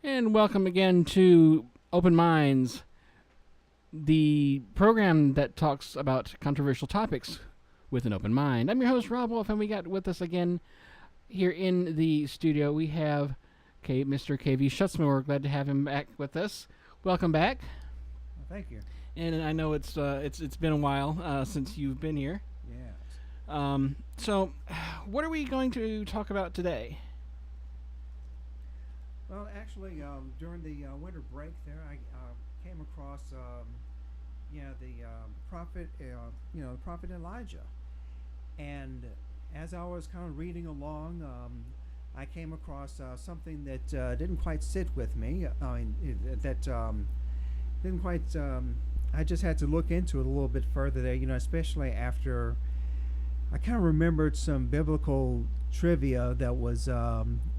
And welcome again to Open Minds, the program that talks about controversial topics with an open mind. I'm your host, Rob Wolf, and we got with us again here in the studio. We have Mr. KV Schutzman. We're glad to have him back with us. Welcome back. Well, thank you. And I know it's been a while since you've been here. Yes. So, what are we going to talk about today? Well, actually, during the winter break, there I came across, the prophet, the prophet Elijah, and as I was kind of reading along, I came across something that didn't quite sit with me. Didn't quite. I just had to look into it a little bit further there. Especially after I kind of remembered some biblical trivia that was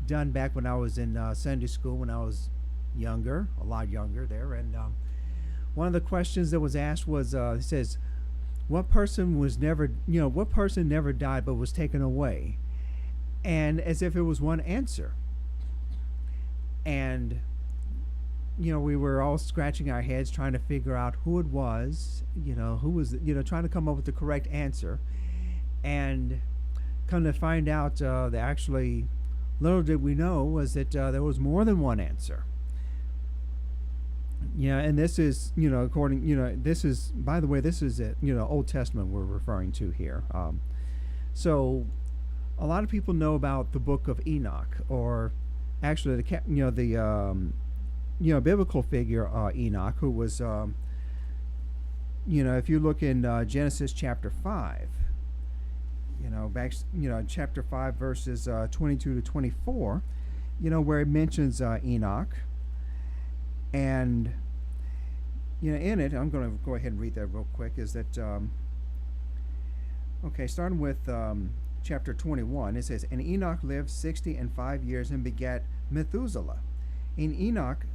done back when I was in Sunday school when I was younger, a lot younger there. And one of the questions that was asked was, it says, what person never died but was taken away? And as if it was one answer. And, we were all scratching our heads trying to figure out who it was, who was, trying to come up with the correct answer. And come to find out that actually, little did we know, was that there was more than one answer. Yeah, and this is, this is, by the way, this is it, Old Testament we're referring to here. So a lot of people know about the book of Enoch, or actually the biblical figure Enoch, who was, if you look in Genesis chapter 5, chapter 5 verses 22 to 24, where it mentions Enoch. And, in it, I'm going to go ahead and read that real quick, is that, starting with chapter 21, it says, And Enoch lived 65 years and begat Methuselah. And Enoch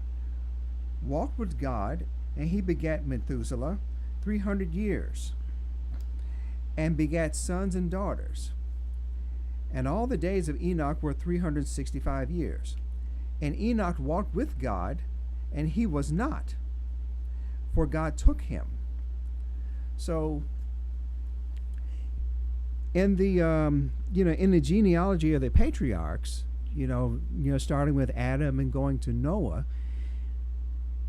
walked with God, and he begat Methuselah 300 years. And begat sons and daughters. And all the days of Enoch were 365 years. And Enoch walked with God, and he was not, for God took him. So, in the in the genealogy of the patriarchs, starting with Adam and going to Noah,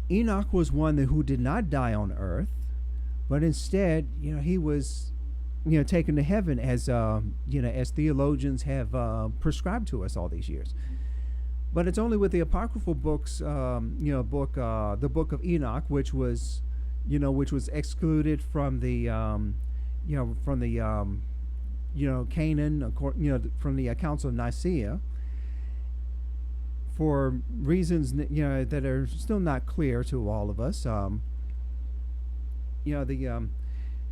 Enoch was one who did not die on earth, but instead, he was taken to heaven, as as theologians have prescribed to us all these years. But it's only with the apocryphal books, the book of Enoch, which was excluded from the Canaan, from the Council of Nicaea, for reasons that are still not clear to all of us.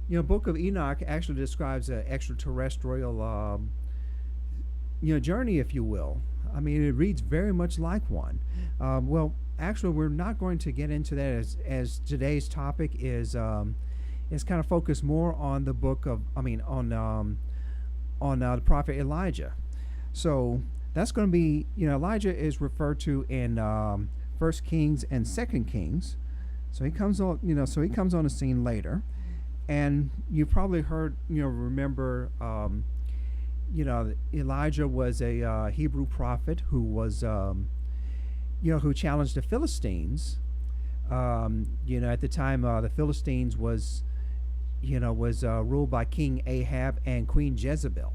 Book of Enoch actually describes an extraterrestrial, journey, if you will. I mean, it reads very much like one. Well, actually, we're not going to get into that, as today's topic is kind of focused more on the book of, on the prophet Elijah. So that's going to be, Elijah is referred to in 1 Kings and 2 Kings. So he comes on, he comes on the scene later. And you probably remember, Elijah was a Hebrew prophet who was, who challenged the Philistines. At the time, the Philistines was ruled by King Ahab and Queen Jezebel.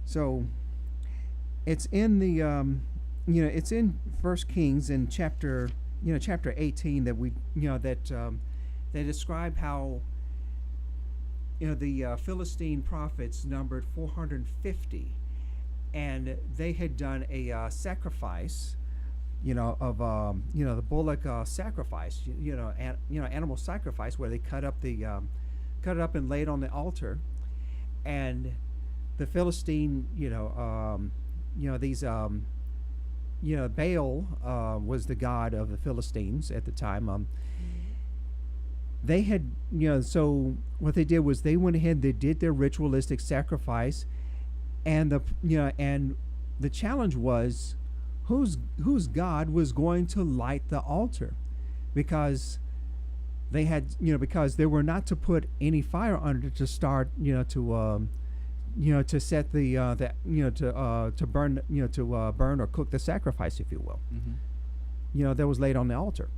So it's in the, it's in 1 Kings in chapter 18 that they describe how the Philistine prophets numbered 450, and they had done a sacrifice, of the bullock sacrifice, animal sacrifice, where they cut it up and laid on the altar, and the Philistine, Baal was the god of the Philistines at the time. They had, so what they did was they went ahead, they did their ritualistic sacrifice, and the challenge was, whose God was going to light the altar, because they had, because they were not to put any fire under it to start, to set to burn, burn or cook the sacrifice, if you will. That was laid on the altar.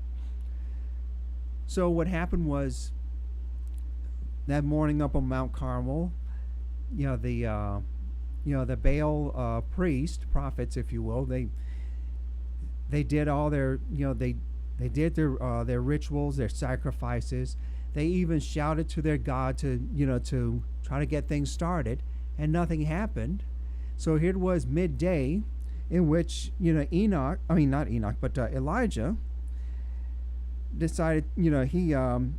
So what happened was, that morning up on Mount Carmel, the Baal prophets, if you will, they did all their, they did their rituals, their sacrifices. They even shouted to their God to try to get things started, and nothing happened. So here it was midday, in which Elijah decided, he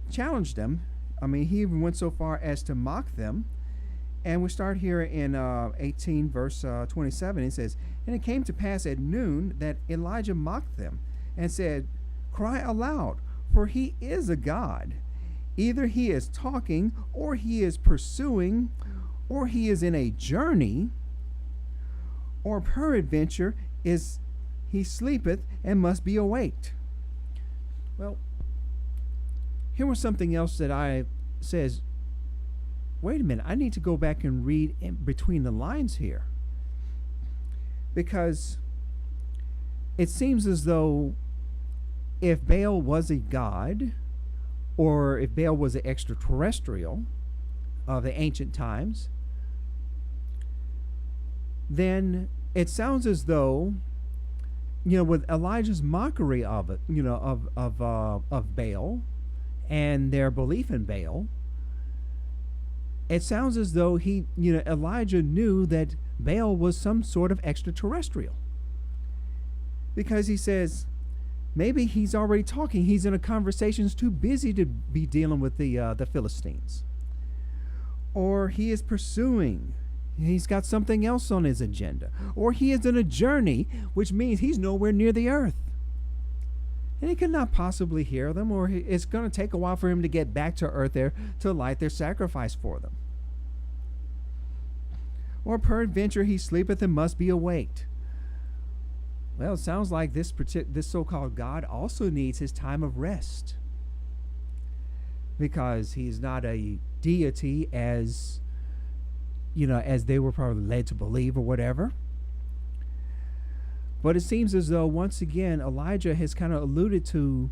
challenged them. He even went so far as to mock them. And we start here in 18 verse 27. It says, "And it came to pass at noon that Elijah mocked them and said, 'Cry aloud, for he is a god. Either he is talking, or he is pursuing, or he is in a journey, or peradventure is he sleepeth and must be awaked.'" Well, here was something else that I says, wait a minute, I need to go back and read in between the lines here, because it seems as though if Baal was a god, or if Baal was an extraterrestrial of the ancient times, then it sounds as though, with Elijah's mockery of it, of Baal and their belief in Baal, it sounds as though Elijah knew that Baal was some sort of extraterrestrial, because he says maybe he's already talking. He's in a conversation. He's too busy to be dealing with the Philistines, or he is pursuing. He's got something else on his agenda, or he is in a journey, which means he's nowhere near the earth, and he cannot possibly hear them, or it's going to take a while for him to get back to earth there to light their sacrifice for them. Or peradventure he sleepeth and must be awaked. Well, it sounds like this so-called God also needs his time of rest, because he's not a deity as they were probably led to believe or whatever. But it seems as though, once again, Elijah has kind of alluded to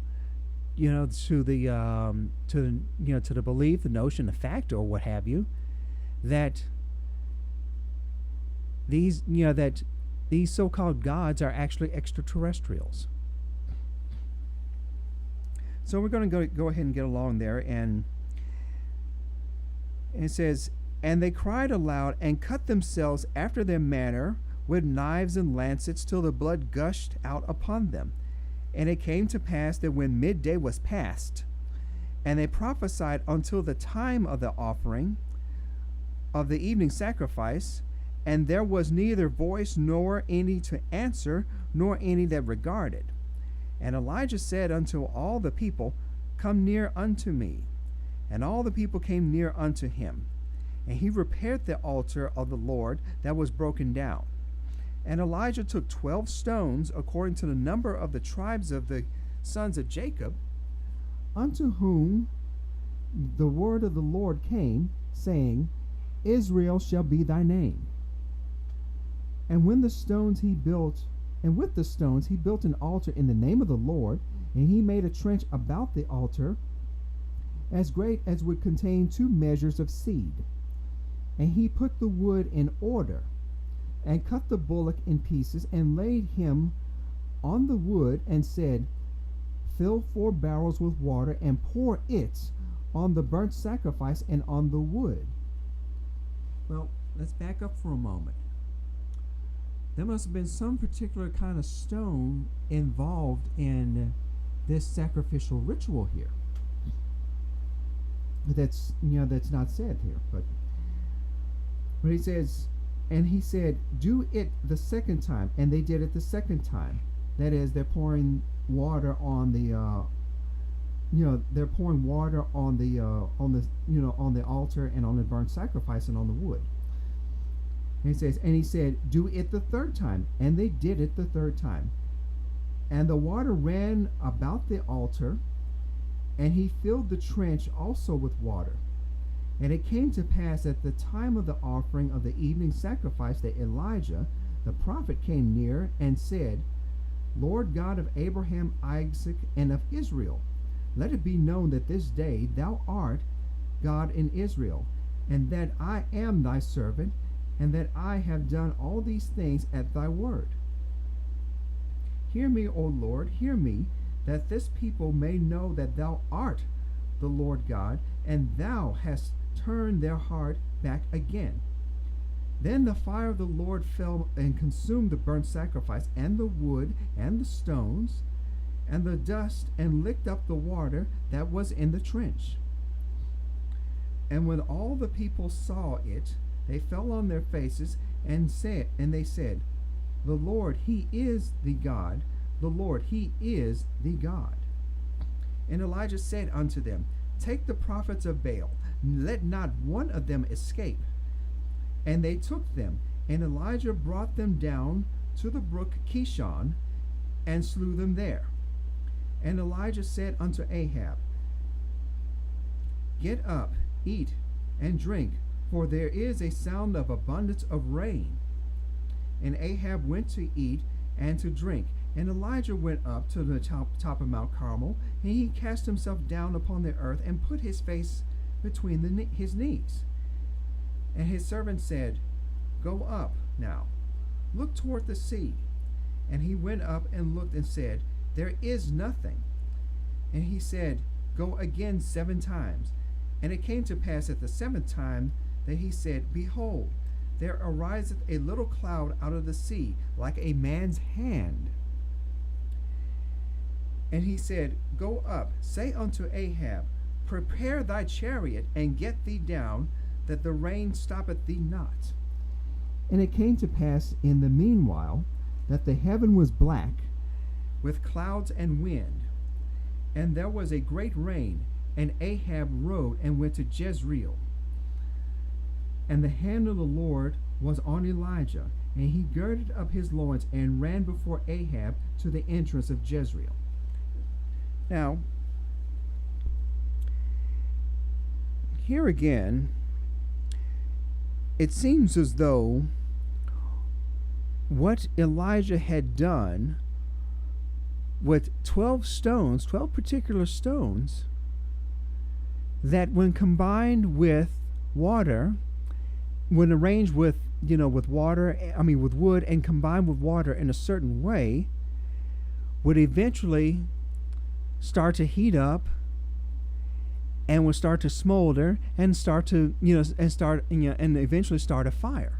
the belief, the notion, the fact, or what have you, that these so-called gods are actually extraterrestrials. So we're going to go ahead and get along there, and it says, "And they cried aloud and cut themselves after their manner with knives and lancets till the blood gushed out upon them. And it came to pass that when midday was past, and they prophesied until the time of the offering of the evening sacrifice, and there was neither voice nor any to answer, nor any that regarded. And Elijah said unto all the people, Come near unto me. And all the people came near unto him. And he repaired the altar of the Lord that was broken down. And Elijah took 12 stones, according to the number of the tribes of the sons of Jacob, unto whom the word of the Lord came, saying, Israel shall be thy name. And with the stones he built an altar in the name of the Lord, and he made a trench about the altar, as great as would contain 2 measures of seed. And he put the wood in order, and cut the bullock in pieces, and laid him on the wood, and said, Fill 4 barrels with water, and pour it on the burnt sacrifice and on the wood. Well, let's back up for a moment. There must have been some particular kind of stone involved in this sacrificial ritual here. That's not said here, but he says, and he said, do it the second time, and they did it the second time. That is, they're pouring water on the on the altar and on the burnt sacrifice and on the wood. And he said, do it the third time. And they did it the third time. And the water ran about the altar, and he filled the trench also with water. And it came to pass at the time of the offering of the evening sacrifice that Elijah the prophet came near and said, Lord God of Abraham, Isaac, and of Israel, let it be known that this day thou art God in Israel, and that I am thy servant, and that I have done all these things at thy word. Hear me, O Lord, hear me, that this people may know that thou art the Lord God, and thou hast turned their heart back again. Then the fire of the Lord fell and consumed the burnt sacrifice, and the wood, and the stones, and the dust, and licked up the water that was in the trench. And when all the people saw it, they fell on their faces, and they said, The Lord, he is the God. The Lord, he is the God. And Elijah said unto them, Take the prophets of Baal, let not one of them escape. And they took them, and Elijah brought them down to the brook Kishon, and slew them there. And Elijah said unto Ahab, Get up, eat, and drink, for there is a sound of abundance of rain. And Ahab went to eat and to drink. And Elijah went up to the top of Mount Carmel, and he cast himself down upon the earth, and put his face between his knees. And his servant said, Go up now, look toward the sea. And he went up and looked and said, There is nothing. And he said, Go again 7 times. And it came to pass at the 7th time that he said, Behold, there ariseth a little cloud out of the sea, like a man's hand. And he said, Go up, say unto Ahab, Prepare thy chariot, and get thee down, that the rain stoppeth thee not. And it came to pass in the meanwhile that the heaven was black, with clouds and wind, and there was a great rain, and Ahab rode and went to Jezreel. And the hand of the Lord was on Elijah, and he girded up his loins and ran before Ahab to the entrance of Jezreel. Now, here again, it seems as though what Elijah had done with 12 stones, 12 particular stones, that when combined with water, when arranged with, with wood and combined with water in a certain way, would eventually start to heat up and would start to smolder and start to, and eventually start a fire.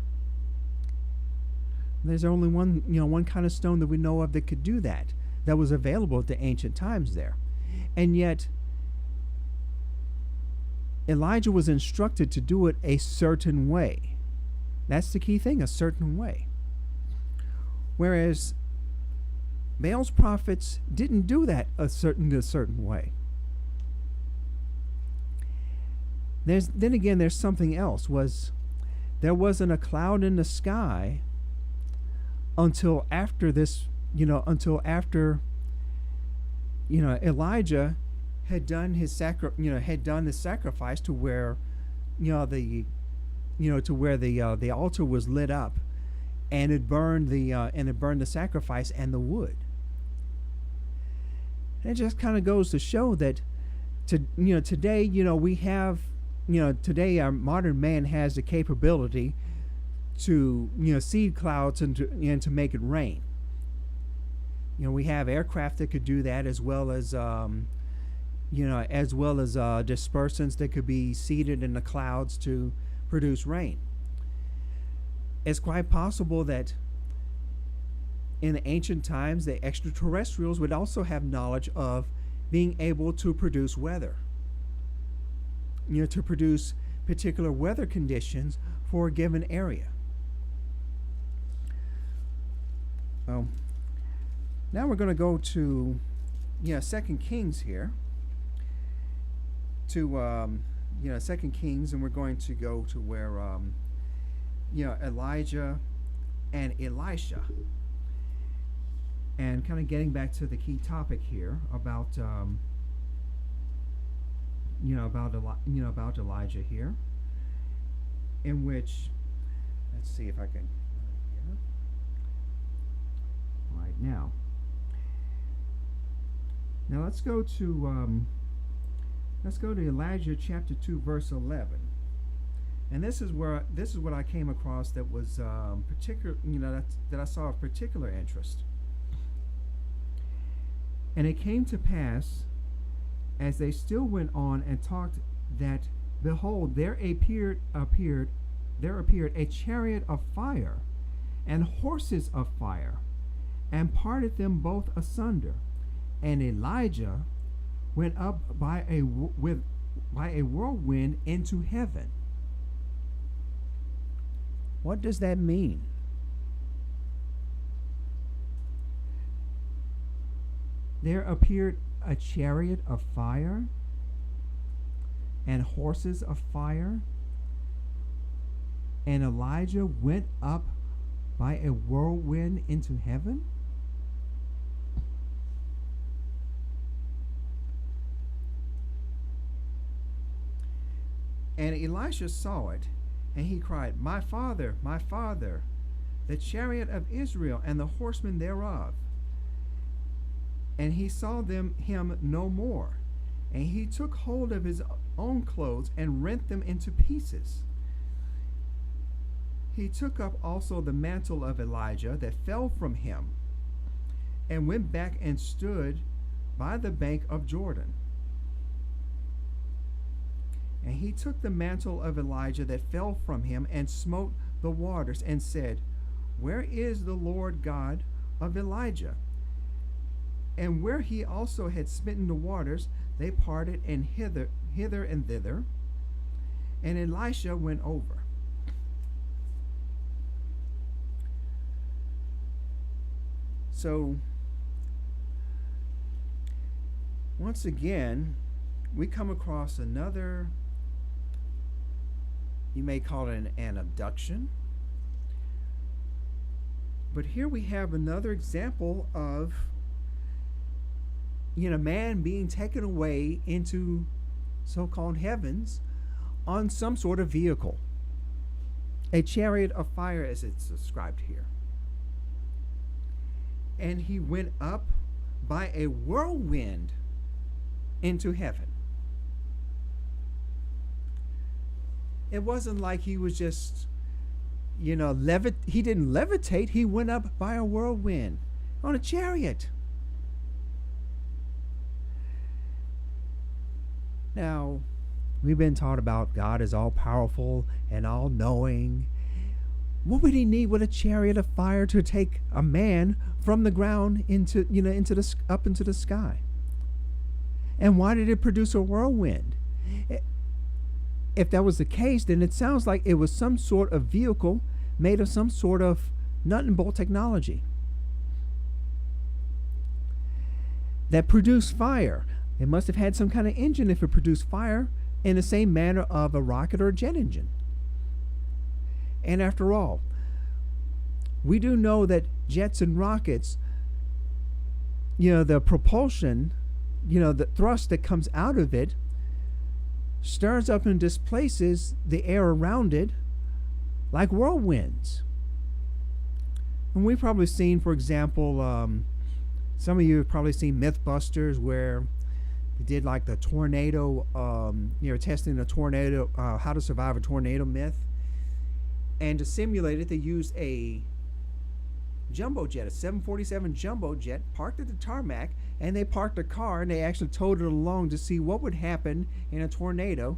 There's only one kind of stone that we know of that could do that was available at the ancient times there. And yet, Elijah was instructed to do it a certain way. That's the key thing, a certain way. Whereas Baal's prophets didn't do that a certain way. There's something else. There wasn't a cloud in the sky until after Elijah had done his sacrifice to where the altar was lit up, and it burned the sacrifice and the wood. And it just kind of goes to show that today we have today our modern man has the capability to seed clouds and to make it rain. We have aircraft that could do that, as well as dispersants that could be seeded in the clouds to produce rain. It's quite possible that in the ancient times, the extraterrestrials would also have knowledge of being able to produce weather. To produce particular weather conditions for a given area. Well, now we're going to go to 2 Kings here. To 2 Kings, and we're going to go to where Elijah and Elisha. And kind of getting back to the key topic here about about Elijah here, in which, let's see if I can here right now. Now let's go to Elijah chapter 2 verse 11. And this is what I came across that was particular, that I saw of particular interest. And it came to pass, as they still went on and talked, that behold, there appeared a chariot of fire, and horses of fire, and parted them both asunder. And Elijah went up by a whirlwind into heaven. What does that mean? There appeared a chariot of fire and horses of fire, and Elijah went up by a whirlwind into heaven? And Elisha saw it, and he cried, my father, the chariot of Israel and the horsemen thereof. And he saw him no more. And he took hold of his own clothes and rent them into pieces. He took up also the mantle of Elijah that fell from him, and went back and stood by the bank of Jordan. And he took the mantle of Elijah that fell from him, and smote the waters, and said, where is the Lord God of Elijah? And where he also had smitten the waters, they parted and hither and thither, and Elisha went over. So, once again, we come across another, you may call it an abduction, but here we have another example of man being taken away into so-called heavens on some sort of vehicle. A chariot of fire, as it's described here. And he went up by a whirlwind into heaven. It wasn't like he was just, he didn't levitate. He went up by a whirlwind on a chariot. Now, we've been taught about God is all powerful and all knowing. What would he need with a chariot of fire to take a man from the ground up into the sky? And why did it produce a whirlwind? If that was the case, then it sounds like it was some sort of vehicle made of some sort of nut and bolt technology that produced fire. It must have had some kind of engine if it produced fire in the same manner of a rocket or a jet engine. And after all, we do know that jets and rockets, the propulsion, the thrust that comes out of it stirs up and displaces the air around it like whirlwinds. And we've probably seen, for example, some of you have probably seen Mythbusters, where they did like the tornado, testing a tornado, how to survive a tornado myth. And to simulate it, they used a jumbo jet, a 747 jumbo jet, parked at the tarmac, and they parked a car, and they actually towed it along to see what would happen in a tornado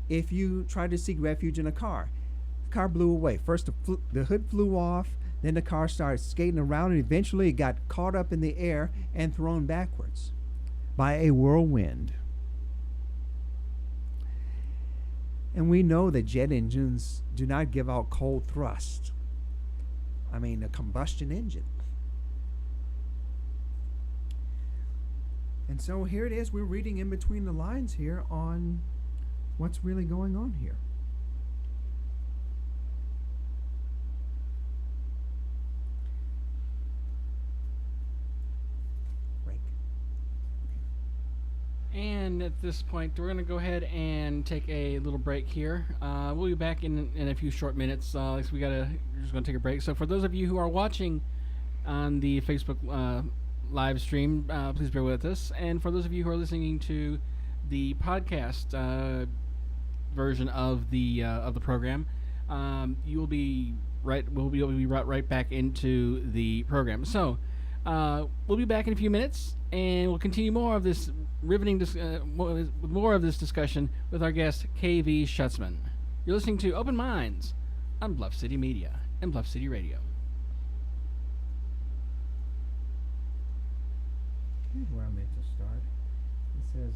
if you tried to seek refuge in a car. The car blew away. First, the hood flew off, then the car started skating around, and eventually it got caught up in the air and thrown backwards by a whirlwind. And we know that jet engines do not give out cold thrust. I mean, a combustion engine. And so here it is. We're reading in between the lines here on what's really going on here. And at this point, we're going to go ahead and take a little break here. We'll be back in a few short minutes. We're just going to take a break. So for those of you who are watching on the Facebook live stream, please bear with us. And for those of you who are listening to the podcast version of the program, you will be right. We'll be able to be right back into the program. So we'll be back in a few minutes, and we'll continue more of this more of this discussion with our guest KV Schutzman. You're listening to Open Minds on Bluff City Media and Bluff City Radio. Here's where I meant to start. It says,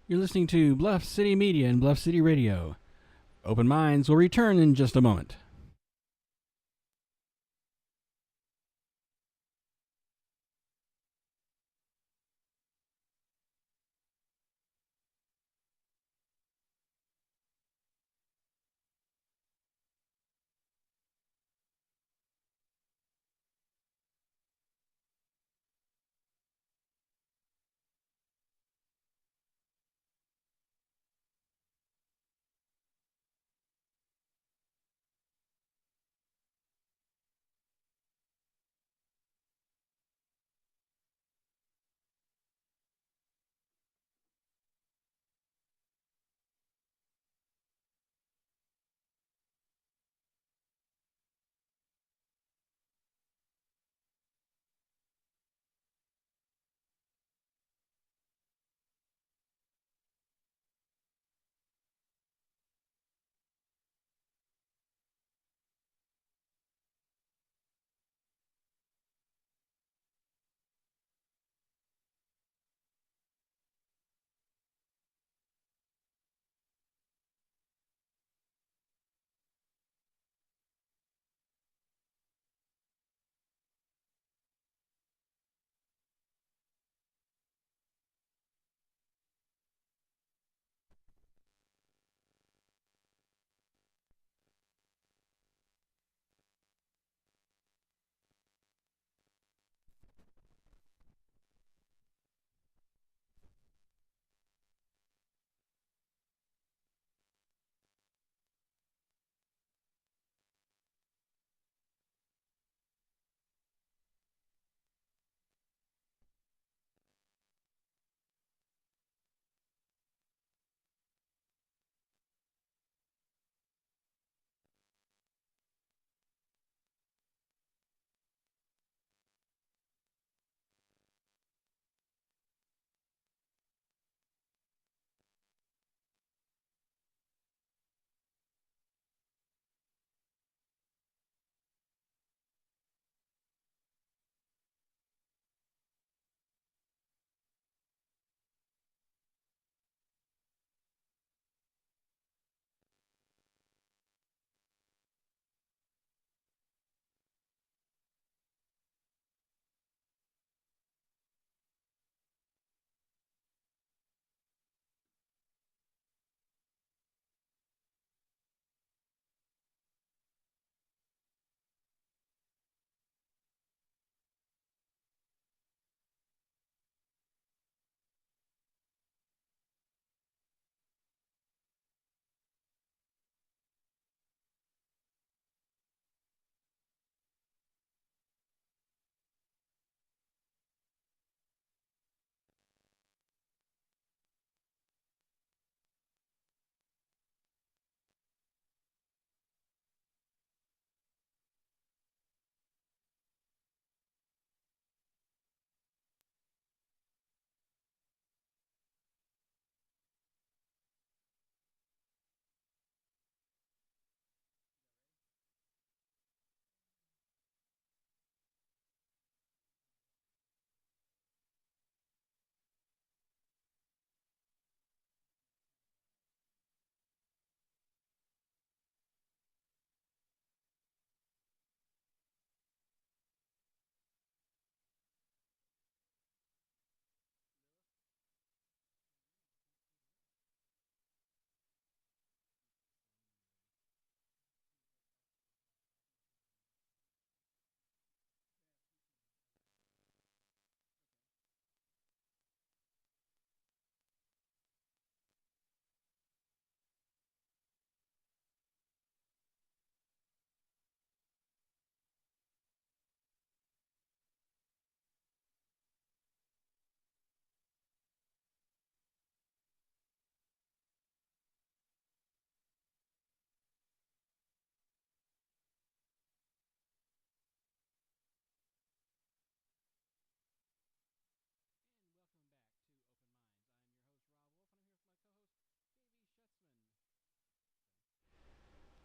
You're listening to Bluff City Media and Bluff City Radio. Open Minds will return in just a moment.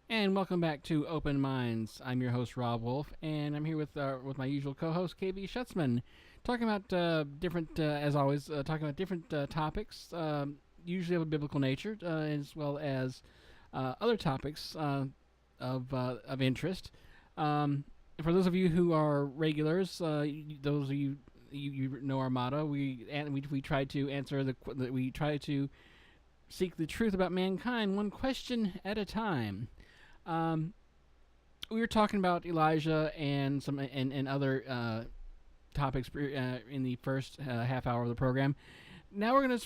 And welcome back to Open Minds. I'm your host, Rob Wolf, and I'm here with my co-host, KB Schutzman. And welcome back to Open Minds. I'm your host, Rob Wolf, and I'm here with my usual co-host, KB Schutzman, talking about different, as always, talking about different topics usually of a biblical nature, as well as other topics of interest. For those of you who are regulars, those of you know our motto. We try to answer we try to seek the truth about mankind one question at a time. We were talking about Elijah and some and other topics in the first half hour of the program. Now we're going to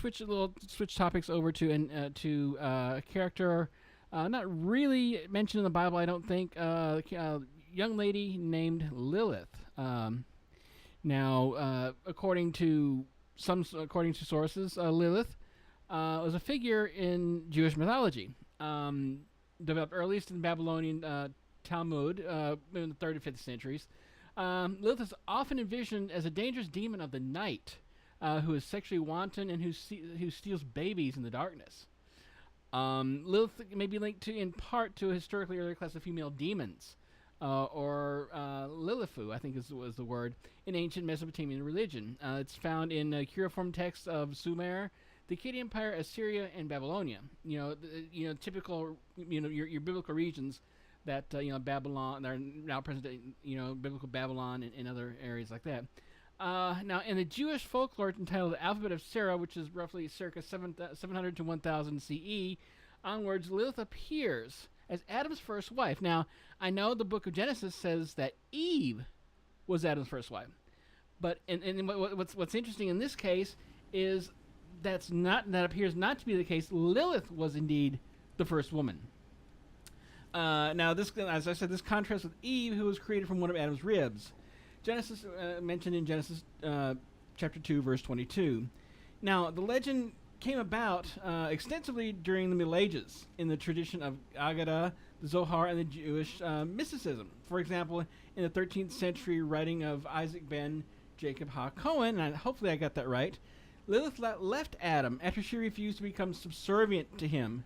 switch topics over to a character not really mentioned in the Bible, I don't think. Young lady named Lilith. Now, according to sources, Lilith was a figure in Jewish mythology, developed earliest in Babylonian Talmud in the 3rd and 5th centuries. Lilith is often envisioned as a dangerous demon of the night, who is sexually wanton and who steals babies in the darkness. Lilith may be linked in part to a historically earlier class of female demons, or Lilifu, I think was the word, in ancient Mesopotamian religion. It's found in cuneiform texts of Sumer, the Akkadian Empire, Assyria, and Babylonia. Typical, your biblical regions that Babylon, that are now present, biblical Babylon and other areas like that. Now, in the Jewish folklore entitled The Alphabet of Sarah, which is roughly circa 700 to 1000 CE onwards, Lilith appears as Adam's first wife. Now, I know the book of Genesis says that Eve was Adam's first wife, but what's interesting in this case is that appears not to be the case. Lilith was indeed the first woman. Now, this, as I said, this contrasts with Eve, who was created from one of Adam's ribs. Genesis mentioned in Genesis chapter 2, verse 22. Now, the legend came about extensively during the Middle Ages in the tradition of Agadah, the Zohar, and the Jewish mysticism. For example, in the 13th century writing of Isaac ben Jacob ha-Cohen, and hopefully I got that right, Lilith left Adam after she refused to become subservient to him,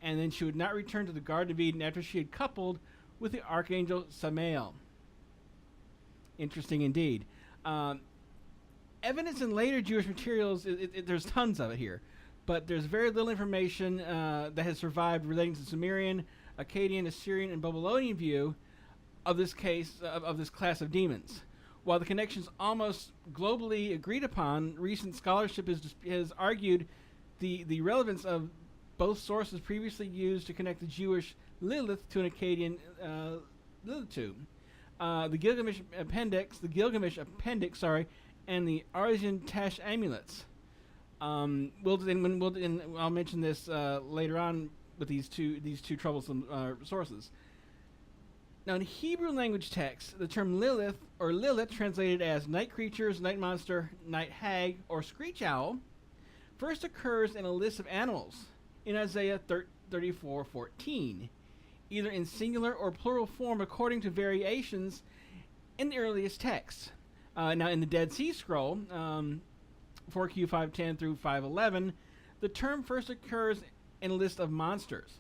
and then she would not return to the Garden of Eden after she had coupled with the archangel Samael. Interesting indeed. Evidence in later Jewish materials, there's tons of it here, but there's very little information that has survived relating to the Sumerian, Akkadian, Assyrian, and Babylonian view of this case of this class of demons. While the connection is almost globally agreed upon, recent scholarship has argued the relevance of both sources previously used to connect the Jewish Lilith to an Akkadian Lilith. The Gilgamesh appendix, and the Arzian Tash amulets. I'll mention this later on with these two troublesome sources. Now, in Hebrew language texts, the term Lilith or Lilith, translated as night creatures, night monster, night hag, or screech owl, first occurs in a list of animals in Isaiah 34:14, either in singular or plural form according to variations in the earliest texts. Now, in the Dead Sea Scroll, 4Q 510 through 511, the term first occurs in a list of monsters.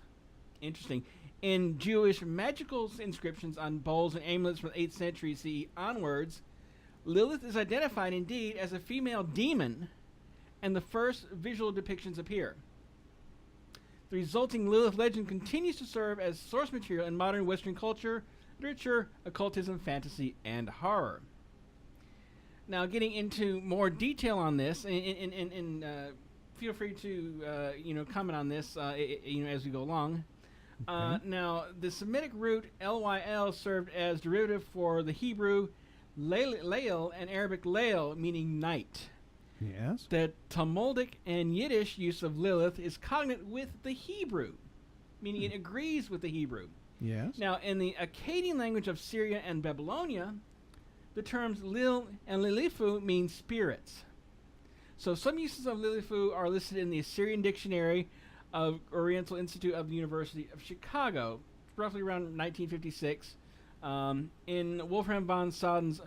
Interesting. In Jewish magical inscriptions on bowls and amulets from the 8th century CE onwards, Lilith is identified indeed as a female demon, and the first visual depictions appear. The resulting Lilith legend continues to serve as source material in modern Western culture, literature, occultism, fantasy, and horror. Now, getting into more detail on this, and feel free to comment on this as we go along. Okay. Now, the Semitic root Lyl served as derivative for the Hebrew Layl and Arabic Layl, meaning night. Yes. The Talmudic and Yiddish use of Lilith is cognate with the Hebrew, meaning it agrees with the Hebrew. Yes. Now, in the Akkadian language of Syria and Babylonia, the terms Lil and Lilifu mean spirits. So some uses of Lilifu are listed in the Assyrian Dictionary of Oriental Institute of the University of Chicago, roughly around 1956, in Wolfram von Soden's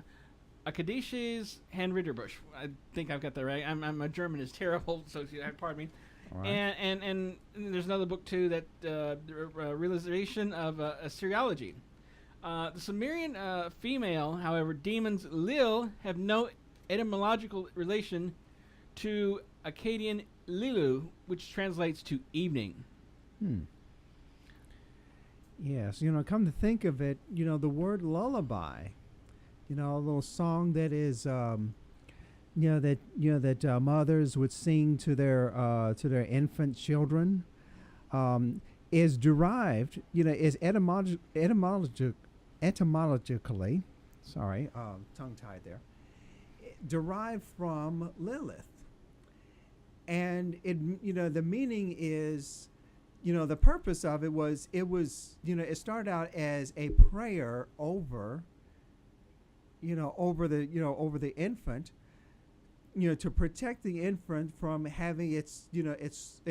Akkadisches Handritterbuch. I think I've got that right. My German is terrible, so pardon me. All right. And there's another book too that Realization of Assyriology. The Sumerian female, however, demons Lil have no etymological relation to Akkadian Lilu, which translates to evening. Hmm. Yes, come to think of it, the word lullaby, a little song that is, that mothers would sing to their infant children, is derived, is etymologically, sorry, tongue tied there, derived from Lilith, and the meaning is, the purpose of it was, it started out as a prayer over the infant, to protect the infant from having its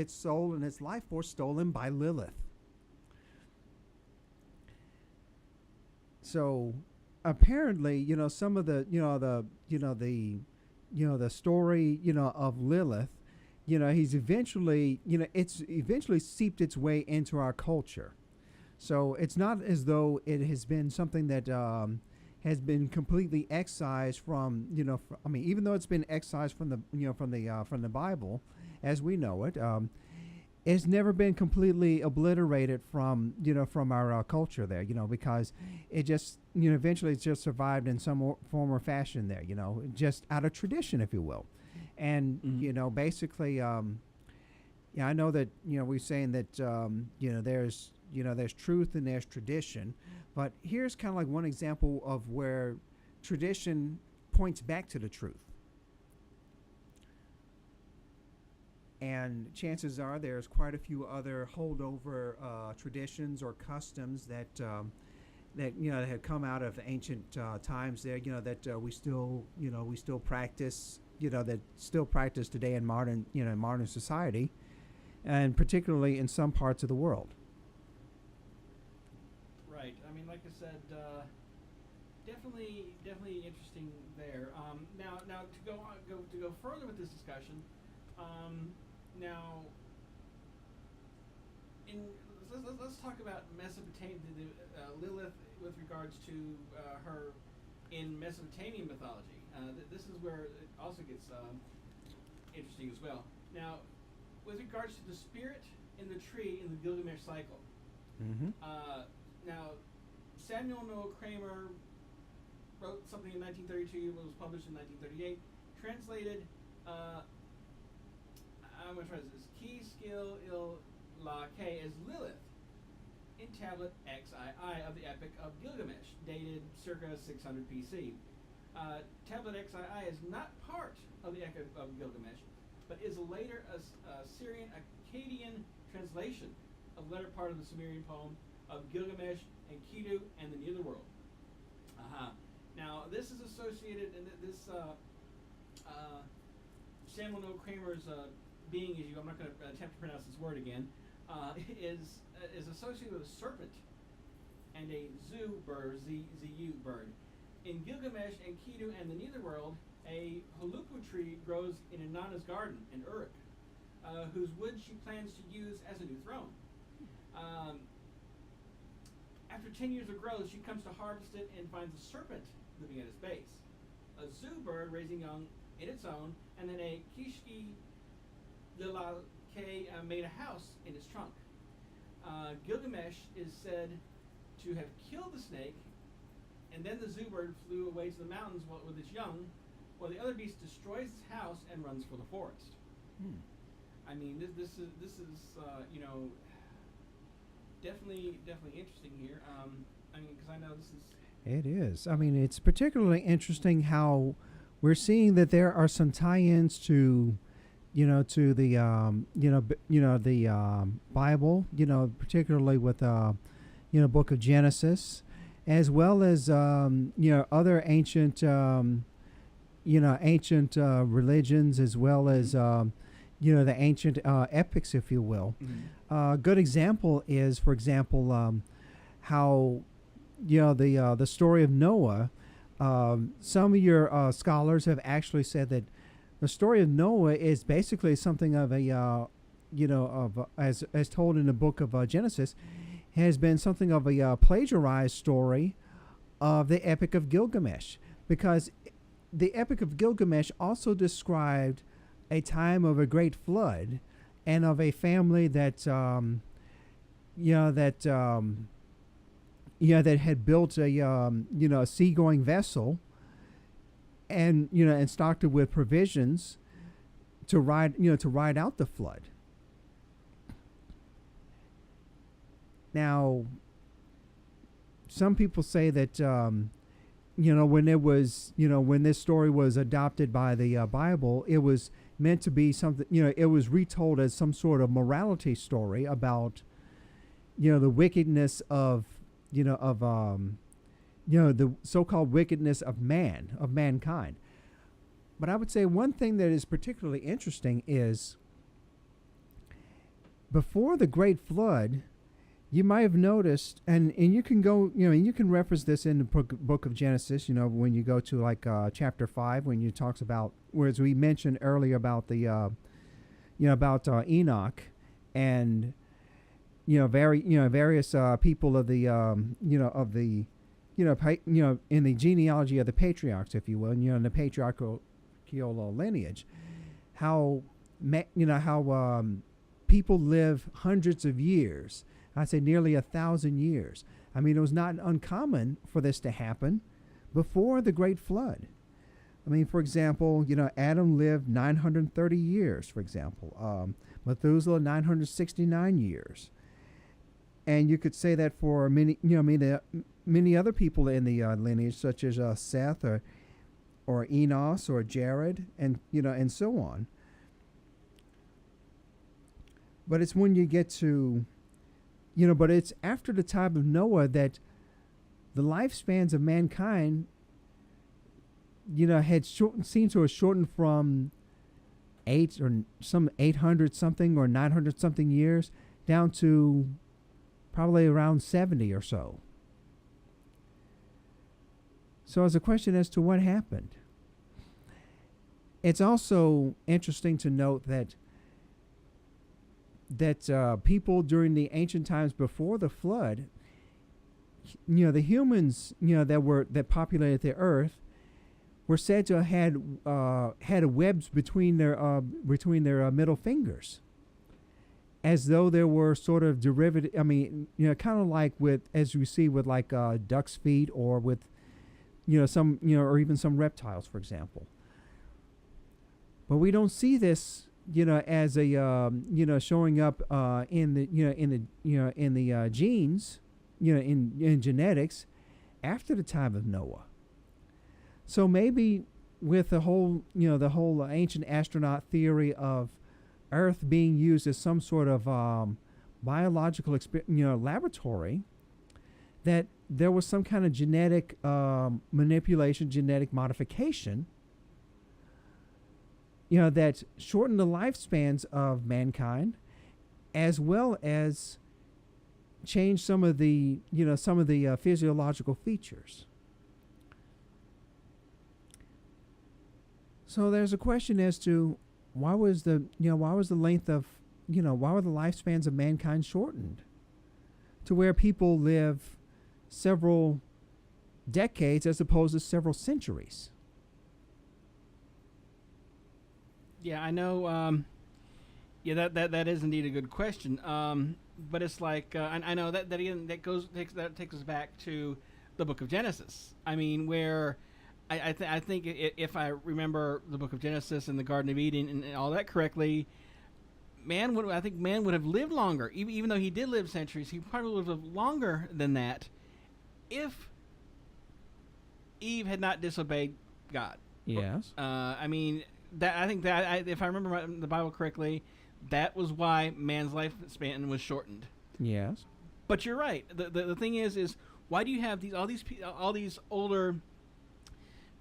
soul and its life force stolen by Lilith. So apparently, some of the the story of Lilith, he's eventually it's eventually seeped its way into our culture. So it's not as though it has been something that has been completely excised from, even though it's been excised from the Bible as we know it, it's never been completely obliterated from our culture there, because it just eventually it's just survived in some form or fashion there, just out of tradition, if you will. And basically, I know that we're saying that there's truth and there's tradition, but here's kind of like one example of where tradition points back to the truth. And chances are there's quite a few other holdover traditions or customs that had come out of ancient times there, that we still practice, that still practice today in modern society, and particularly in some parts of the world. Right. I mean, like I said, definitely interesting there. Now to go further with this discussion. Now, let's talk about Mesopotamia, Lilith, with regards to her in Mesopotamian mythology. This is where it also gets interesting as well. Now, with regards to the spirit in the tree in the Gilgamesh cycle. Mm-hmm. Now, Samuel Noah Kramer wrote something in 1932. It was published in 1938. Translated. I'm going to try this. Ki Skil Il La K as Lilith in tablet XII of the Epic of Gilgamesh, dated circa 600 BC. Tablet XII is not part of the Epic of Gilgamesh, but is a later Assyrian Akkadian translation of the latter part of the Sumerian poem of Gilgamesh and Enkidu and the Netherworld. Now, this is associated, and this Samuel Noah Kramer's being, I'm not going to attempt to pronounce this word again, is associated with a serpent and a zoo bird, ZU bird. In Gilgamesh, Enkidu, and the Netherworld, a hulupu tree grows in Inanna's garden in Uruk, whose wood she plans to use as a new throne. After 10 years of growth, she comes to harvest it and finds a serpent living at its base, a zoo bird raising young in its own, and then a kishki Lilake made a house in its trunk. Gilgamesh is said to have killed the snake, and then the zoo bird flew away to the mountains with its young, while the other beast destroys its house and runs for the forest. I mean, this is definitely interesting here. I mean, because I know this is. It is. I mean, it's particularly interesting how we're seeing that there are some tie-ins to, to the, the Bible. Particularly with, Book of Genesis, as well as other ancient, religions, as well as the ancient epics, if you will. Mm-hmm. A good example is, for example, how the story of Noah. Some of your scholars have actually said that the story of Noah is basically something of a as told in the book of Genesis, has been something of a plagiarized story of the Epic of Gilgamesh, because the Epic of Gilgamesh also described a time of a great flood, and of a family that that had built a a seagoing vessel, and and stocked it with provisions to ride out the flood. Now, some people say that when it was when this story was adopted by the Bible, it was meant to be something. It was retold as some sort of morality story about the wickedness of the so-called wickedness of mankind. But I would say one thing that is particularly interesting is before the great flood, you might have noticed, and you can go, you can reference this in the book of Genesis, when you go to like chapter 5, when you talks about, whereas we mentioned earlier about the, about Enoch, and various people of the, in the genealogy of the patriarchs, if you will, in the patriarchal lineage, how people live hundreds of years. I'd say nearly 1,000 years. I mean, it was not uncommon for this to happen before the Great Flood. I mean, for example, Adam lived 930 years, for example. Methuselah, 969 years. And you could say that for many, many other people in the lineage, such as Seth or Enos or Jared, and and so on. But it's when you get to but it's after the time of Noah that the lifespans of mankind, had seemed to have shortened from 800 something or 900 something years down to probably around 70 or so. So as a question as to what happened, it's also interesting to note that people during the ancient times before the flood, the humans, that populated the earth, were said to have had webs between their middle fingers, as though there were sort of derivative. I mean, kind of like as we see with like duck's feet, or with some or even some reptiles, for example. But we don't see this as a showing up in the genes, in genetics after the time of Noah. So maybe with the whole ancient astronaut theory of Earth being used as some sort of biological laboratory, that there was some kind of genetic manipulation, genetic modification, that shortened the lifespans of mankind, as well as change some of the physiological features. So there's a question as to why was the length of why were the lifespans of mankind shortened to where people live several decades as opposed to several centuries. Yeah, I know. That is indeed a good question. But it's like I know that again that takes us back to the Book of Genesis. I mean, where I think if I remember the Book of Genesis and the Garden of Eden and all that correctly, man would have lived longer. Even though he did live centuries, he probably would have lived longer than that if Eve had not disobeyed God. Yes. I mean. I think if I remember the Bible correctly, that was why man's lifespan was shortened. Yes. But you're right. The thing is why do you have all these older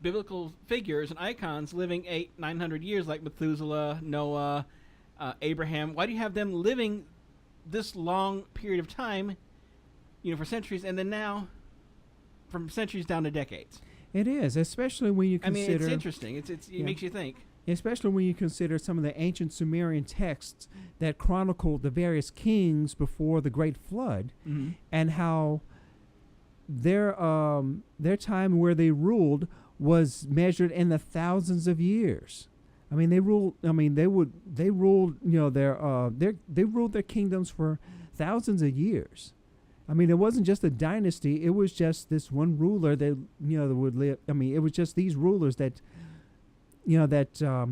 biblical figures and icons living 800-900 years, like Methuselah, Noah, Abraham? Why do you have them living this long period of time, for centuries, and then now from centuries down to decades? It is, especially when you consider. I mean, it's interesting. It makes you think. Especially when you consider some of the ancient Sumerian texts that chronicled the various kings before the Great Flood, mm-hmm. and how their time where they ruled was measured in the thousands of years. I mean, they ruled. I mean, they ruled. They ruled their kingdoms for thousands of years. I mean, it wasn't just a dynasty. It was just this one ruler that that would live. I mean, it was just these rulers that, I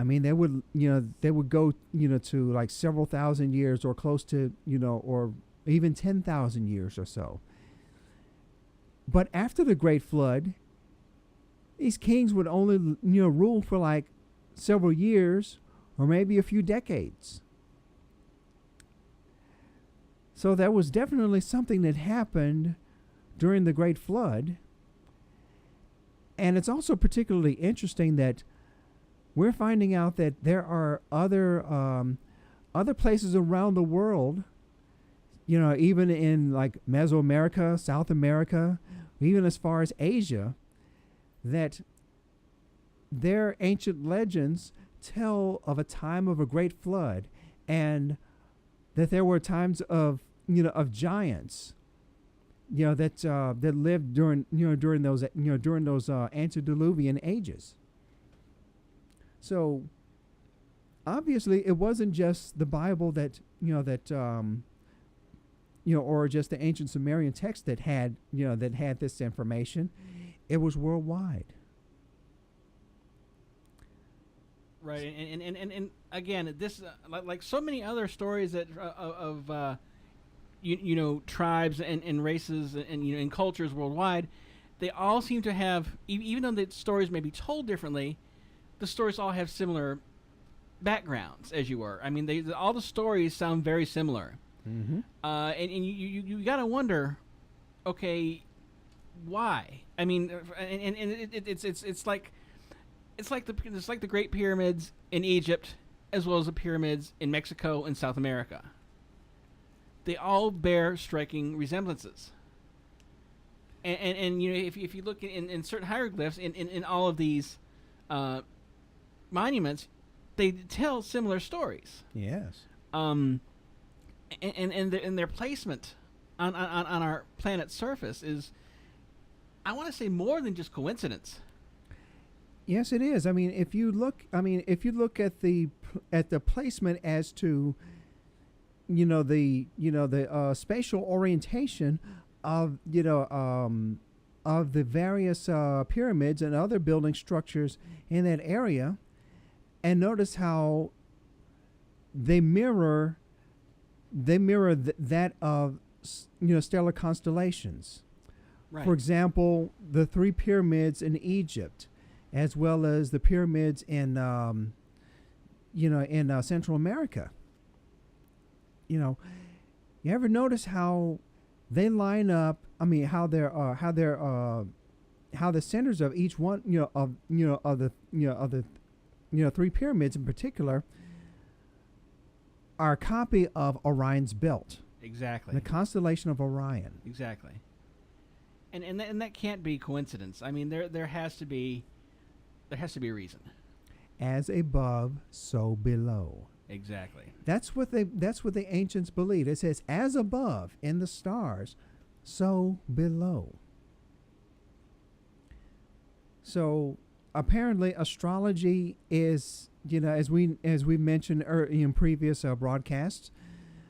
mean, they would go to like several thousand years or close to or even 10,000 years or so. But after the Great Flood, these kings would only rule for like several years or maybe a few decades. So that was definitely something that happened during the Great Flood. And it's also particularly interesting that we're finding out that there are other places around the world, even in like Mesoamerica, South America, even as far as Asia, that their ancient legends tell of a time of a great flood, and that there were times of giants, that lived during those antediluvian ages. So obviously it wasn't just the Bible or just the ancient Sumerian text that had this information. It was worldwide. Right, and again, this like so many other stories that of tribes and races and cultures worldwide, they all seem to have, even though the stories may be told differently, the stories all have similar backgrounds, as you were. I mean, all the stories sound very similar. Mm-hmm. And you gotta wonder, okay, why? I mean, and it's like the Great Pyramids in Egypt, as well as the pyramids in Mexico and South America. They all bear striking resemblances. And if you look in certain hieroglyphs in all of these monuments, they tell similar stories. Yes. And their placement on our planet's surface is, I want to say, more than just coincidence. Yes, it is. I mean, if you look at the placement as to the spatial orientation of the various pyramids and other building structures in that area, and notice how they mirror that of stellar constellations. Right. For example, the 3 pyramids in Egypt, as well as the pyramids in Central America. You ever notice how they line up? I mean, how the centers of each one, of the 3 pyramids in particular, are a copy of Orion's belt. Exactly. The constellation of Orion. Exactly. And that can't be coincidence. I mean, there has to be a reason. As above, so below. Exactly. That's what the ancients believed. It says, as above in the stars, so below. So apparently, astrology is, as we mentioned in previous broadcasts,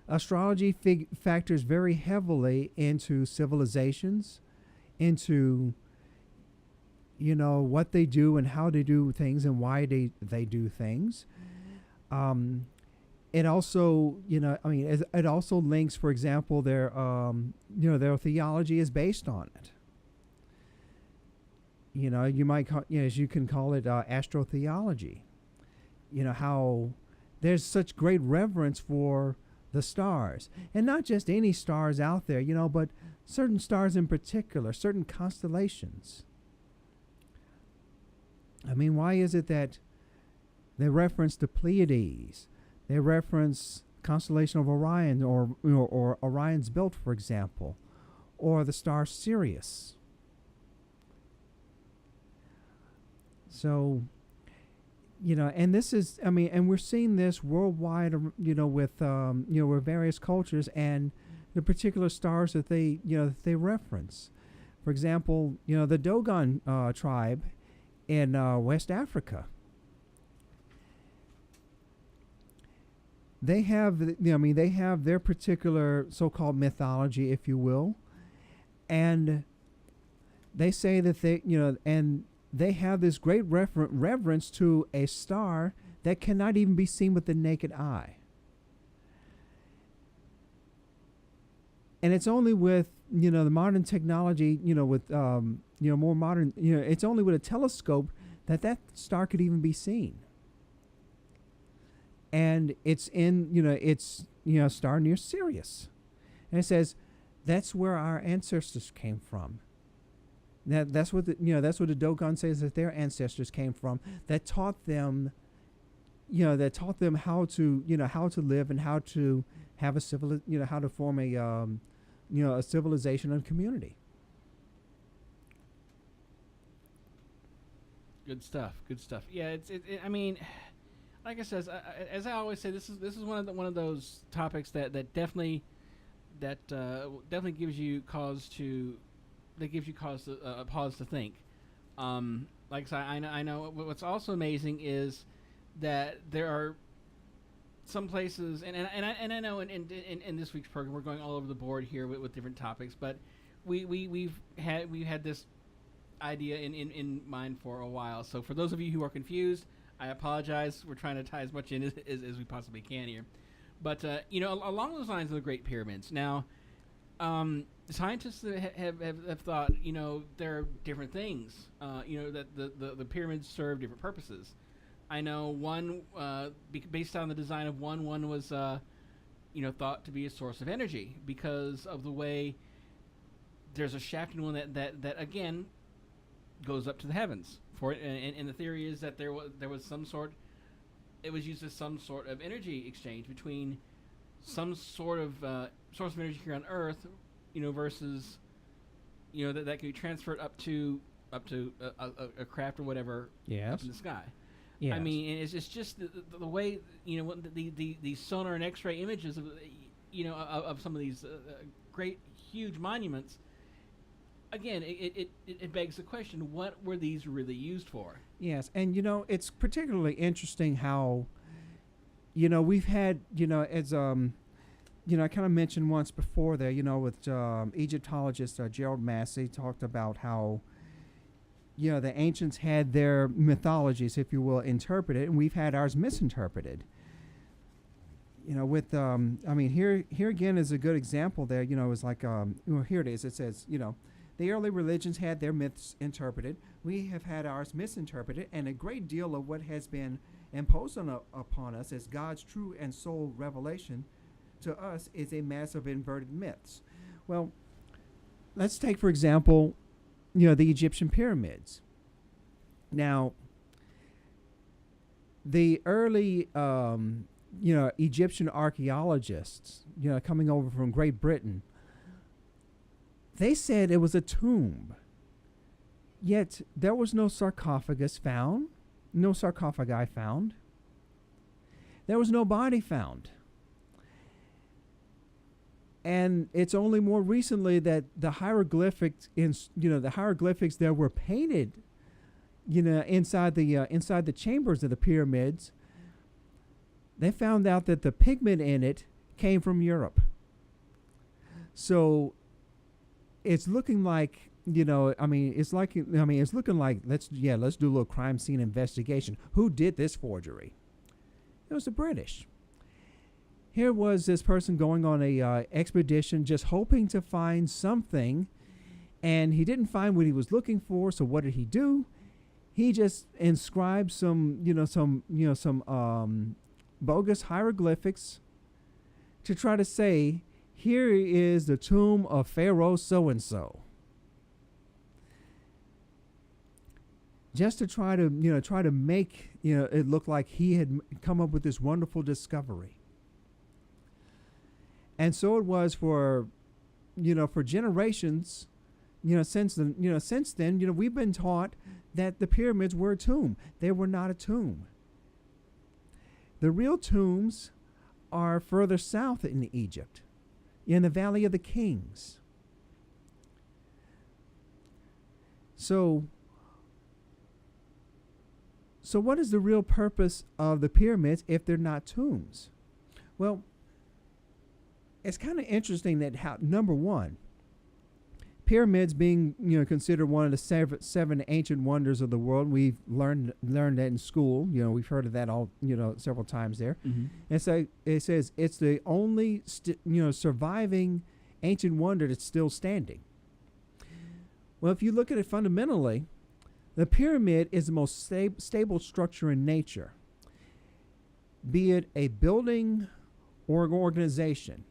astrology factors very heavily into civilizations, into what they do and how they do things and why they do things. It also, it also links, for example, their theology is based on it. You might call, as you can call it, astrotheology. How there's such great reverence for the stars, and not just any stars out there, but certain stars in particular, certain constellations. I mean, why is it that they reference the Pleiades? They reference constellation of Orion, or Orion's belt, for example, or the star Sirius. So, and this is, and we're seeing this worldwide, with various cultures and the particular stars that they reference. For example, the Dogon tribe in West Africa. They have, they have their particular so-called mythology, if you will, and they say that and they have this great reverence to a star that cannot even be seen with the naked eye. And it's only with, the modern technology, with, more modern, it's only with a telescope that star could even be seen. And it's in, it's, a star near Sirius. And it says, that's where our ancestors came from. That's what that's what the Dogon says, that their ancestors came from. That taught them, how to, how to live and how to have a how to form a, a civilization and community. Good stuff. Good stuff. Yeah, I mean, like I says, as I always say, this is one of those topics that definitely gives you cause to pause to think. Like I said, I know what's also amazing is that there are some places, and I know in this week's program we're going all over the board here with different topics, but we've had this idea in mind for a while. So for those of you who are confused, I apologize. We're trying to tie as much in as we possibly can here. But along those lines of the Great Pyramids. Now, scientists have thought there are different things. That the pyramids serve different purposes. I know one based on the design of one was thought to be a source of energy because of the way there's a shaft in one that again goes up to the heavens for it, and the theory is that there was some sort, it was used as some sort of energy exchange between some sort of source of energy here on Earth, versus that could be transferred up to a craft or whatever up in the sky. Yes. I mean, it's just the way the sonar and X-ray images of some of these great huge monuments. Again, it begs the question: what were these really used for? Yes, and it's particularly interesting how we've had as I kind of mentioned once before there with Egyptologist Gerald Massey talked about how the ancients had their mythologies, if you will, interpreted, and we've had ours misinterpreted. With here again is a good example there. It's like here it is. It says the early religions had their myths interpreted. We have had ours misinterpreted, and a great deal of what has been imposed upon us as God's true and sole revelation to us is a mass of inverted myths. Well, let's take, for example, the Egyptian pyramids. Now, the early, Egyptian archaeologists, coming over from Great Britain, they said it was a tomb. Yet there was no sarcophagus found, no sarcophagi found. There was no body found. And it's only more recently that the hieroglyphics the hieroglyphics that were painted, inside the chambers of the pyramids, they found out that the pigment in it came from Europe. So it's looking like, it's looking like let's do a little crime scene investigation. Who did this forgery? It was the British. Here was this person going on a expedition, just hoping to find something, and he didn't find what he was looking for. So what did he do? He just inscribed some bogus hieroglyphics to try to say, here is the tomb of Pharaoh so and so. Just to try to make it look like he had come up with this wonderful discovery. And so it was for generations, since then, we've been taught that the pyramids were a tomb. They were not a tomb. The real tombs are further south in Egypt, in the Valley of the Kings. So So what is the real purpose of the pyramids if they're not tombs? Well, it's kind of interesting that how, number one, pyramids being considered one of the seven ancient wonders of the world. We've learned that in school. We've heard of that all several times there. Mm-hmm. And so it says it's the only surviving ancient wonder that's still standing. Well, if you look at it fundamentally, the pyramid is the most stable structure in nature, be it a building or an organization.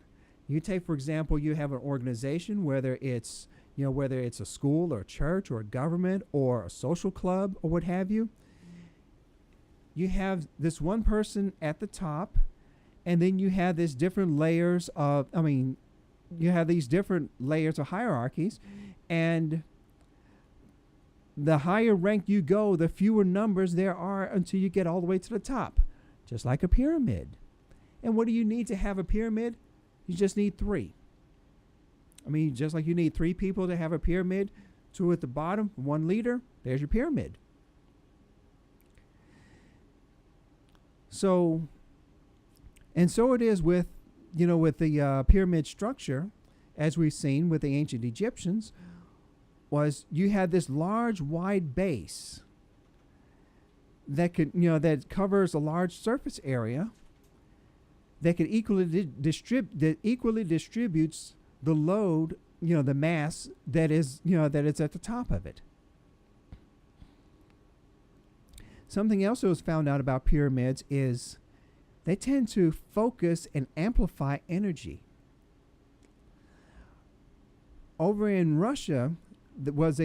You take, for example, you have an organization, whether it's a school or a church or a government or a social club or what have you. You have this one person at the top, and then you have these different layers of, you have these different layers of hierarchies, and the higher rank you go, the fewer numbers there are until you get all the way to the top, just like a pyramid. And what do you need to have a pyramid? You just need 3. Just like you need 3 people to have a pyramid, 2 at the bottom, 1 leader, there's your pyramid. So it is with the pyramid structure, as we've seen with the ancient Egyptians, was you had this large, wide base that could, that covers a large surface area that could equally distributes the load, the mass that is, that is at the top of it. Something else that was found out about pyramids is they tend to focus and amplify energy. Over in Russia, there was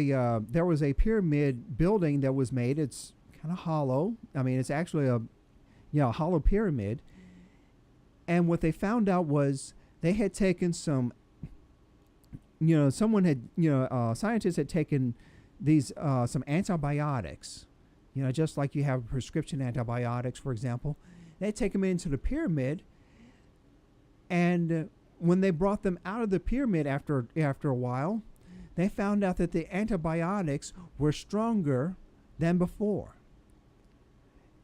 a pyramid building that was made. It's kind of hollow. It's actually a hollow pyramid. And what they found out was they had taken some, scientists had taken these some antibiotics, just like you have prescription antibiotics, for example. They take them into the pyramid, and when they brought them out of the pyramid after a while, they found out that the antibiotics were stronger than before.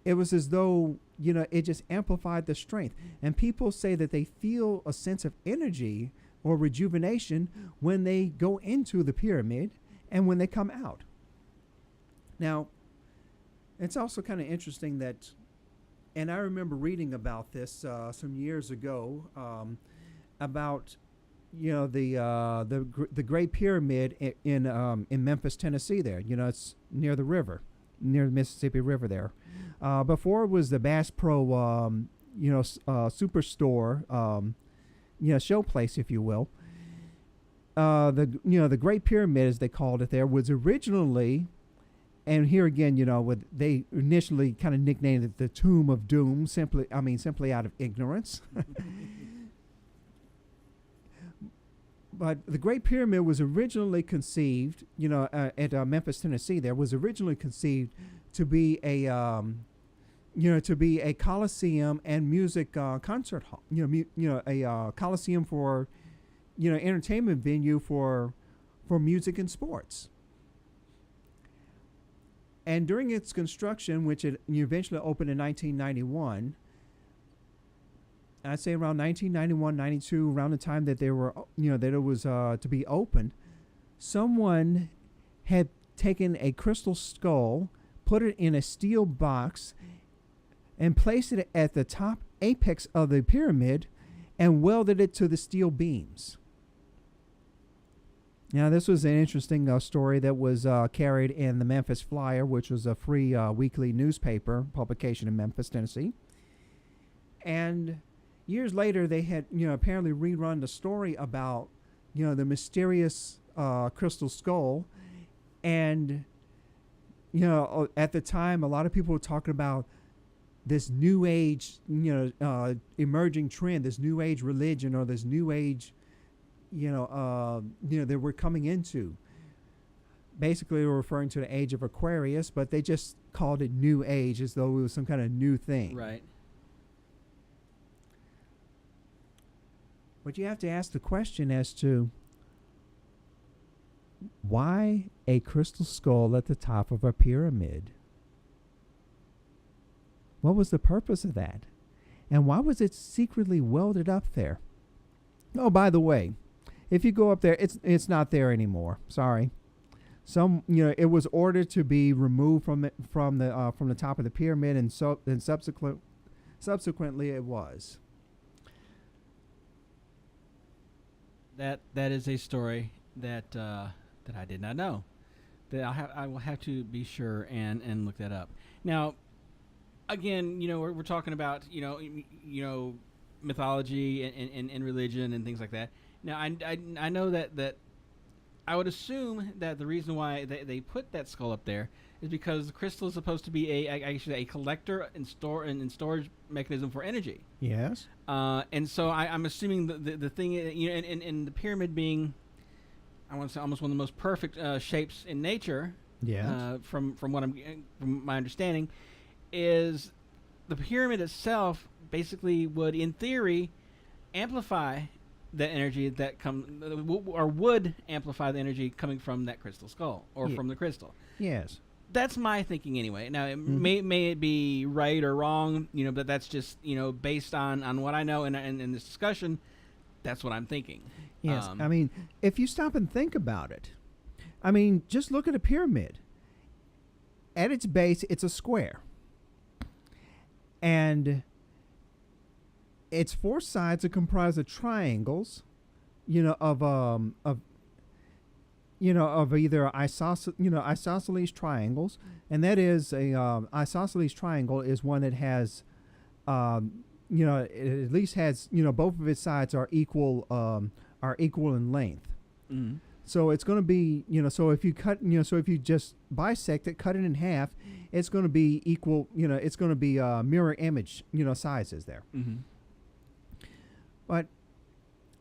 It was as though, it just amplified the strength. And people say that they feel a sense of energy or rejuvenation when they go into the pyramid and when they come out. Now, it's also kind of interesting that, and I remember reading about this some years ago, about the Great Pyramid in Memphis, Tennessee. There, it's near the river, near the Mississippi River. There, before it was the Bass Pro, superstore, show place, if you will. The Great Pyramid, as they called it, there was originally. And here again, they initially kind of nicknamed it the Tomb of Doom, simply out of ignorance. But the Great Pyramid was originally conceived, at Memphis, Tennessee. There was originally conceived to be a, coliseum and music concert hall. A coliseum for, entertainment venue for music and sports. And during its construction, which it eventually opened in 1991, I'd say around 1991, 92, around the time that they were, that it was to be opened, someone had taken a crystal skull, put it in a steel box, and placed it at the top apex of the pyramid, and welded it to the steel beams. Now, this was an interesting story that was carried in the Memphis Flyer, which was a free weekly newspaper publication in Memphis, Tennessee. And years later, they had, apparently rerun the story about, the mysterious crystal skull. And, at the time, a lot of people were talking about this new age, emerging trend, this new age religion, or this new age, that we're coming into. Basically, they were referring to the age of Aquarius, but they just called it New Age as though it was some kind of new thing. Right. But you have to ask the question as to why a crystal skull at the top of a pyramid? What was the purpose of that? And why was it secretly welded up there? Oh, by the way, if you go up there, it's not there anymore. Sorry. It was ordered to be removed from the top of the pyramid, and subsequently it was. That is a story that I did not know. That I will have to be sure and look that up. Now, again, we're talking about mythology and religion and things like that. Now, I know that I would assume that the reason why they put that skull up there is because the crystal is supposed to be a collector and storage mechanism for energy. Yes. And so I'm assuming the thing, and the pyramid being, I want to say, almost one of the most perfect shapes in nature. Yeah. From my understanding, is the pyramid itself basically would, in theory, amplify the energy that would amplify the energy coming from that crystal skull or from the crystal. Yes. That's my thinking anyway. Now, it may it be right or wrong, but that's just, based on what I know in this discussion, that's what I'm thinking. Yes. I mean, if you stop and think about it, just look at a pyramid. At its base, it's a square. And its four sides are comprised of triangles, of either isosceles triangles, and that is a isosceles triangle is one that has, it at least has, both of its sides are equal in length. Mm-hmm. So it's going to be, so if you cut, so if you just bisect it, cut it in half, it's going to be equal, it's going to be mirror image, sizes there. Mm-hmm. But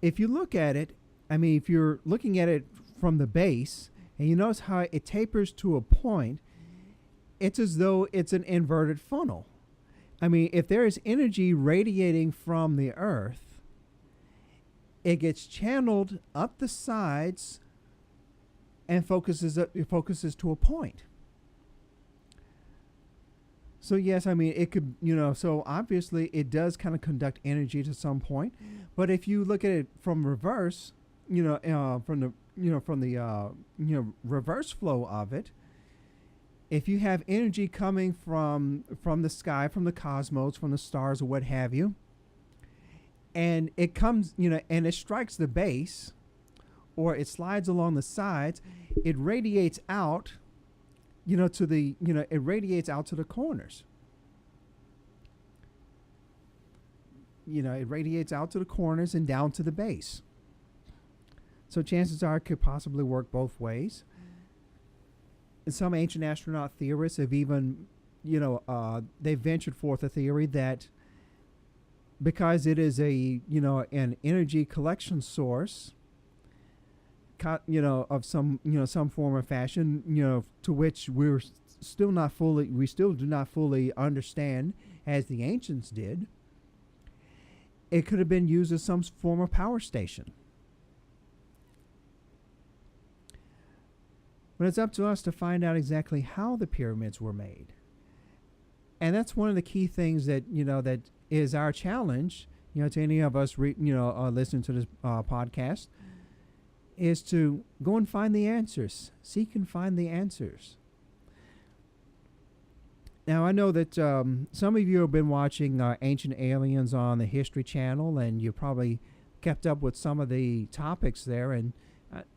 if you look at it, if you're looking at it from the base, and you notice how it tapers to a point, it's as though it's an inverted funnel. If there is energy radiating from the Earth, it gets channeled up the sides and focuses to a point. So yes, it could, so obviously it does kind of conduct energy to some point, but if you look at it from reverse, from the reverse flow of it, if you have energy coming from the sky, from the cosmos, from the stars or what have you, and it comes, and it strikes the base, or it slides along the sides, it radiates out, it radiates out to the corners. It radiates out to the corners and down to the base. So chances are it could possibly work both ways. And some ancient astronaut theorists have even, they've ventured forth a theory that because it is an energy collection source, of some form or fashion, to which we still do not fully understand as the ancients did, it could have been used as some form of power station. But it's up to us to find out exactly how the pyramids were made. And that's one of the key things that, that is our challenge, to any of us, listening to this podcast, is to go and find the answers. Seek and find the answers. Now, I know that some of you have been watching Ancient Aliens on the History Channel, and you probably kept up with some of the topics there. And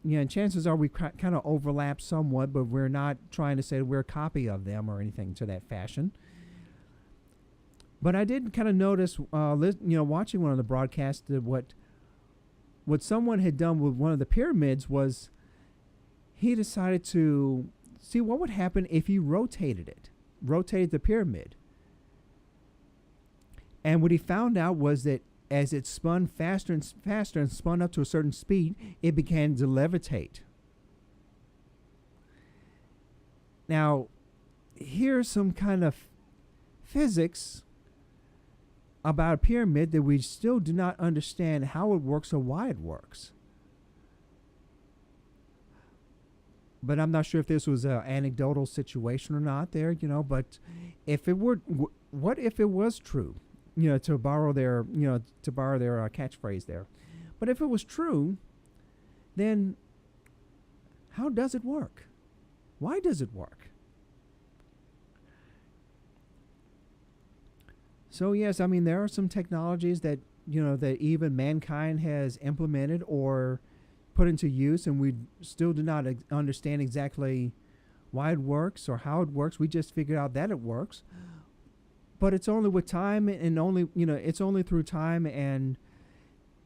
and chances are we kind of overlap somewhat, but we're not trying to say that we're a copy of them or anything to that fashion. But I did kind of notice, watching one of the broadcasts, that what someone had done with one of the pyramids was he decided to see what would happen if he rotated the pyramid. And what he found out was that as it spun faster and faster and spun up to a certain speed, it began to levitate. Now, here's some kind of physics about a pyramid that we still do not understand how it works or why it works. but I'm not sure if this was an anecdotal situation or not there, but if it were, what if it was true, to borrow their, catchphrase there. But if it was true, then how does it work? Why does it work? So yes, I mean, there are some technologies that, that even mankind has implemented or put into use, and we still do not understand exactly why it works or how it works. We just figured out that it works. But it's only with time, and only, it's only through time and,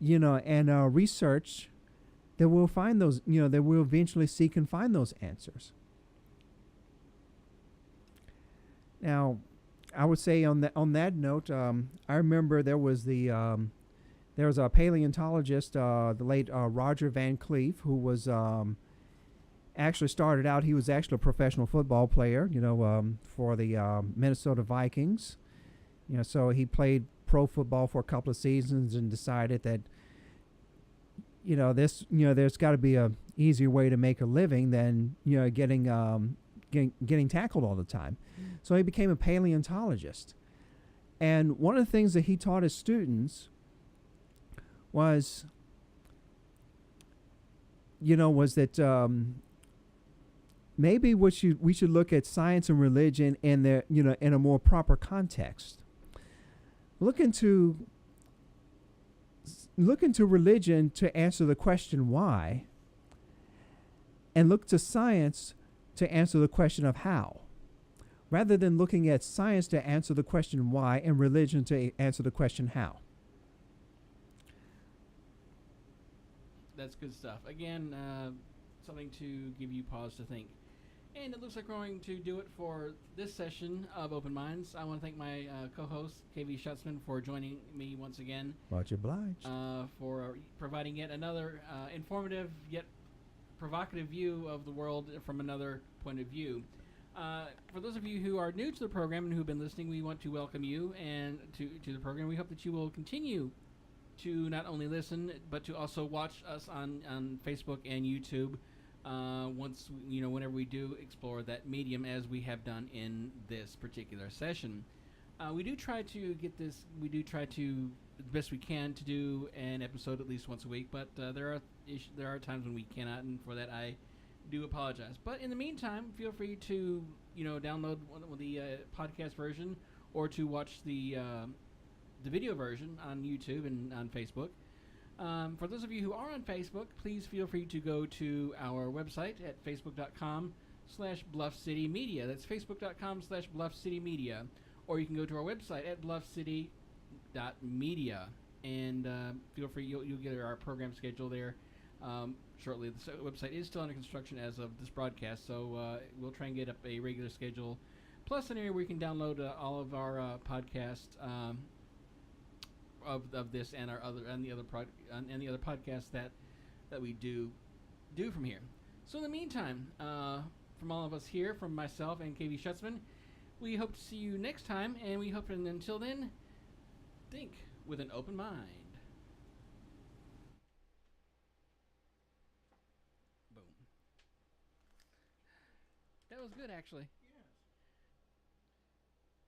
research that we'll find those, that we'll eventually seek and find those answers. Now, I would say on that note, I remember there was a paleontologist, the late Roger Van Cleef, who was actually started out. He was actually a professional football player, for the Minnesota Vikings. So he played pro football for a couple of seasons and decided that, there's got to be a easier way to make a living than getting tackled all the time. So he became a paleontologist. And one of the things that he taught his students was that maybe we should look at science and religion in in a more proper context. Look into religion to answer the question why, and look to science to answer the question of how, rather than looking at science to answer the question why and religion to answer the question how. That's good stuff. Again, something to give you pause to think. And it looks like we're going to do it for this session of Open Minds. I want to thank my co-host, KV Schutzman, for joining me once again. Much obliged. For providing yet another informative yet provocative view of the world from another point of view. For those of you who are new to the program and who've been listening, we want to welcome you and to the program. We hope that you will continue to not only listen, but to also watch us on Facebook and YouTube once, whenever we do explore that medium, as we have done in this particular session. We do try to, the best we can, to do an episode at least once a week, but there are times when we cannot, and for that I do apologize. But in the meantime, feel free to, download the podcast version, or to watch the video version on YouTube and on Facebook. For those of you who are on Facebook, please feel free to go to our website at facebook.com/BluffCityMedia. That's facebook.com/BluffCityMedia. Or you can go to our website at bluffcity.media. And feel free, you'll get our program schedule there shortly. The website is still under construction as of this broadcast, so we'll try and get up a regular schedule, plus an area where you can download all of our podcasts of this and our other and the other podcasts that we do from here. So in the meantime, from all of us here, from myself and KV Schutzman, we hope to see you next time, and we hope, and until then, think with an open mind. Boom. That was good, actually. Yes.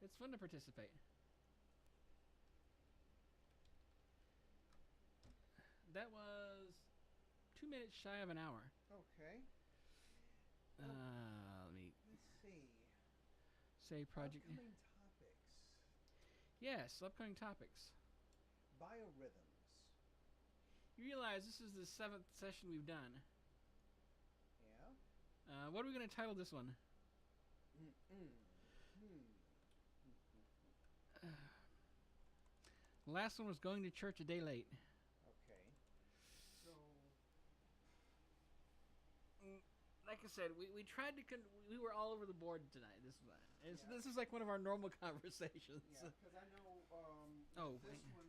It's fun to participate. That was 2 minutes shy of an hour. Okay. Let me Let's see. say project. Upcoming topics. Yes, upcoming topics. Biorhythms. You realize this is the 7th session we've done. Yeah. What are we going to title this one? The last one was going to church a day late. Okay. So. Like I said, we tried to we were all over the board tonight. This is like one of our normal conversations. Yeah, because I know Oh, this one